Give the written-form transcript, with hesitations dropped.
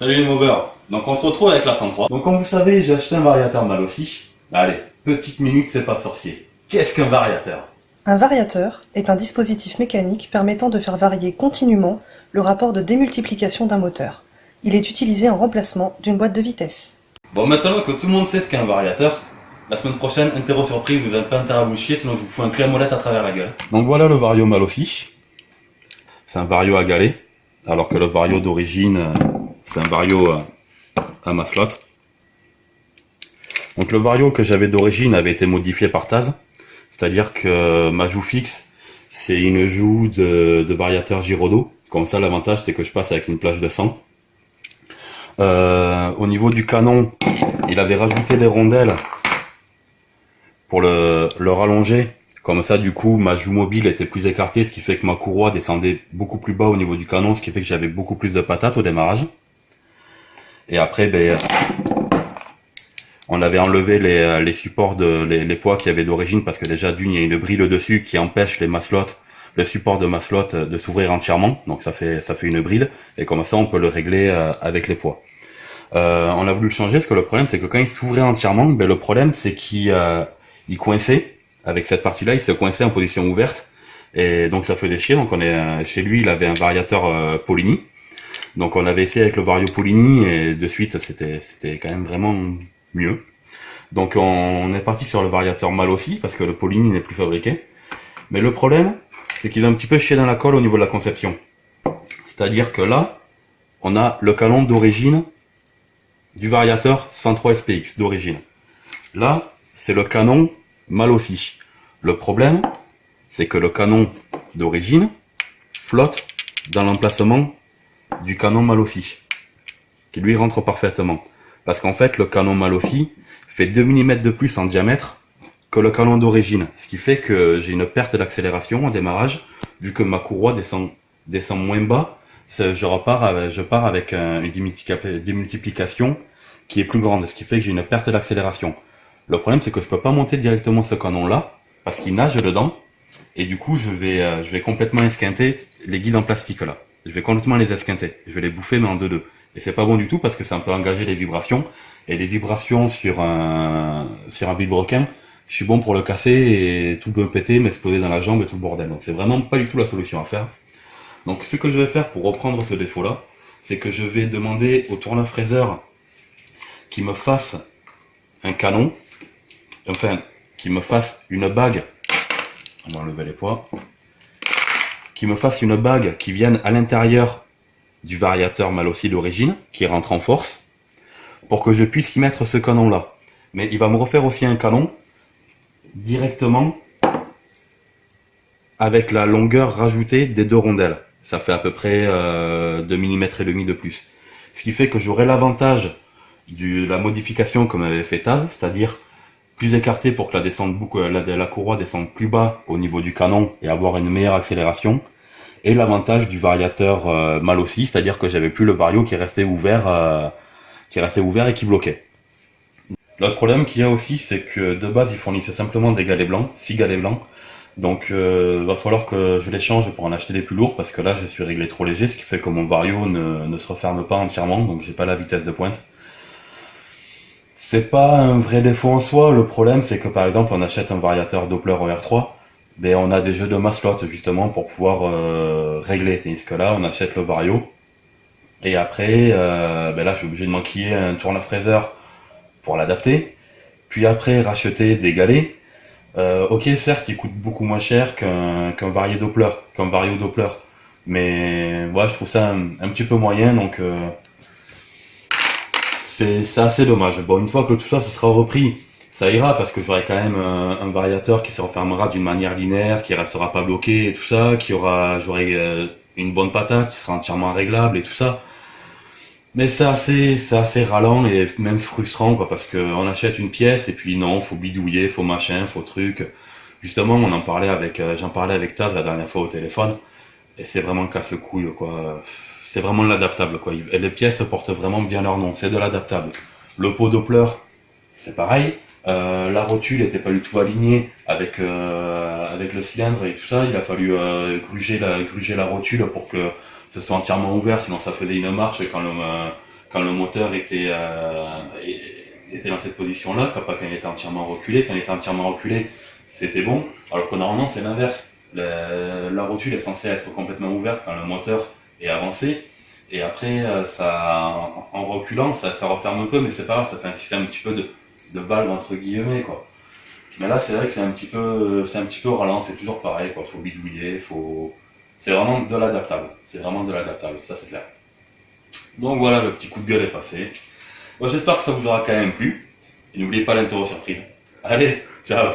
Salut les mobbers. Donc on se retrouve avec la 103. Donc comme vous savez, j'ai acheté un variateur mal aussi. Allez, petite minute, c'est pas sorcier. Qu'est-ce qu'un variateur? Un variateur est un dispositif mécanique permettant de faire varier continuellement le rapport de démultiplication d'un moteur. Il est utilisé en remplacement d'une boîte de vitesse. Bon, maintenant que tout le monde sait ce qu'est un variateur, la semaine prochaine, interro surprise, vous n'avez pas intérêt à vous chier, sinon je vous fous un clé à molette à travers la gueule. Donc voilà le vario mal aussi. C'est un vario à galet, alors que le vario d'origine, c'est un vario à maslot. Donc le vario que j'avais d'origine avait été modifié par Taz, c'est-à-dire que ma joue fixe, c'est une joue de variateur Giraudot. Comme ça, l'avantage, c'est que je passe avec une plage de 100. Au niveau du canon, il avait rajouté des rondelles pour le rallonger. Comme ça, du coup, ma joue mobile était plus écartée, ce qui fait que ma courroie descendait beaucoup plus bas au niveau du canon, ce qui fait que j'avais beaucoup plus de patates au démarrage. Et après, on avait enlevé les supports, les poids qu'il y avait d'origine, parce que déjà, d'une, il y a une brille dessus qui empêche les maslottes, le support de maslot de s'ouvrir entièrement. Donc ça fait une brille, et comme ça, on peut le régler avec les poids. On a voulu le changer, parce que le problème, c'est que quand il s'ouvrait entièrement, le problème, c'est qu'il coinçait. Avec cette partie-là, il se coinçait en position ouverte, et donc ça faisait chier. Donc chez lui, il avait un variateur Polini. Donc on avait essayé avec le vario Polini, et de suite, c'était quand même vraiment mieux. Donc on est parti sur le variateur mal aussi, parce que le Polini n'est plus fabriqué. Mais le problème, c'est qu'ils ont un petit peu chié dans la colle au niveau de la conception. C'est-à-dire que là, on a le canon d'origine du variateur 103 SPX d'origine. Là, c'est le canon mal aussi. Le problème, c'est que le canon d'origine flotte dans l'emplacement du canon mal aussi, qui lui rentre parfaitement. Parce qu'en fait, le canon mal aussi fait 2 mm de plus en diamètre que le canon d'origine, ce qui fait que j'ai une perte d'accélération au démarrage, vu que ma courroie descend moins bas. Je pars avec une démultiplication qui est plus grande, ce qui fait que j'ai une perte d'accélération. Le problème, c'est que je peux pas monter directement ce canon-là, parce qu'il nage dedans, et du coup, je vais complètement esquinter les guides en plastique là. Je vais complètement les esquinter. Je vais les bouffer, mais en 2-2. Et c'est pas bon du tout, parce que ça peut engager les vibrations, et les vibrations sur un vilebrequin, je suis bon pour le casser, et tout me péter, m'exploser dans la jambe et tout le bordel. Donc c'est vraiment pas du tout la solution à faire. Donc ce que je vais faire pour reprendre ce défaut-là, c'est que je vais demander au tourneur-fraiseur qui me fasse un canon, enfin, qui me fasse une bague, on va enlever les poids, qui me fasse une bague qui vienne à l'intérieur du variateur mal aussi d'origine, qui rentre en force, pour que je puisse y mettre ce canon-là. Mais il va me refaire aussi un canon, directement, avec la longueur rajoutée des 2 rondelles. Ça fait à peu près 2 mm et demi de plus. Ce qui fait que j'aurai l'avantage de la modification comme avait fait Taz, c'est-à-dire plus écarté pour que la courroie descende plus bas au niveau du canon et avoir une meilleure accélération, et l'avantage du variateur mal aussi, c'est-à-dire que j'avais plus le vario qui restait ouvert et qui bloquait. L'autre problème qu'il y a aussi, c'est que de base ils fournissaient simplement des galets blancs, 6 galets blancs, donc va falloir que je les change pour en acheter des plus lourds, parce que là je suis réglé trop léger, ce qui fait que mon vario ne se referme pas entièrement, donc j'ai pas la vitesse de pointe. C'est pas un vrai défaut en soi, le problème c'est que par exemple on achète un variateur Doppler OR3, on a des jeux de maslot justement pour pouvoir régler, tandis que là on achète le vario, et après là je suis obligé de m'enquiller un tourneur-fraiseur pour l'adapter, puis après racheter des galets. Ok, certes il coûte beaucoup moins cher qu'un vario Doppler, mais ouais, je trouve ça un petit peu moyen, donc c'est assez dommage. Bon, une fois que tout ça se sera repris, ça ira, parce que j'aurai quand même un variateur qui se refermera d'une manière linéaire, qui restera pas bloqué et tout ça, j'aurai une bonne patate qui sera entièrement réglable et tout ça. Mais c'est assez ralent et même frustrant, quoi, parce que on achète une pièce et puis non, faut bidouiller, faut machin, faut truc. Justement, j'en parlais avec Taz la dernière fois au téléphone, et c'est vraiment casse-couille, quoi. C'est vraiment de l'adaptable, quoi. Et les pièces portent vraiment bien leur nom, c'est de l'adaptable. Le pot Doppler, c'est pareil. La rotule n'était pas du tout alignée avec le cylindre et tout ça. Il a fallu gruger la rotule pour que ce soit entièrement ouvert, sinon ça faisait une marche quand le moteur était dans cette position-là, pas quand il était entièrement reculé. Quand il était entièrement reculé, c'était bon, alors que normalement c'est l'inverse. La rotule est censée être complètement ouverte quand le moteur est avancé, et après en reculant ça referme un peu, mais c'est pas grave, ça fait un système un petit peu de valve entre guillemets quoi. Mais là c'est vrai que c'est un petit peu au ralent, c'est toujours pareil quoi, faut bidouiller, c'est vraiment de l'adaptable, ça c'est clair. Donc voilà, le petit coup de gueule est passé. Bon, j'espère que ça vous aura quand même plu, et n'oubliez pas l'interro surprise. Allez, ciao.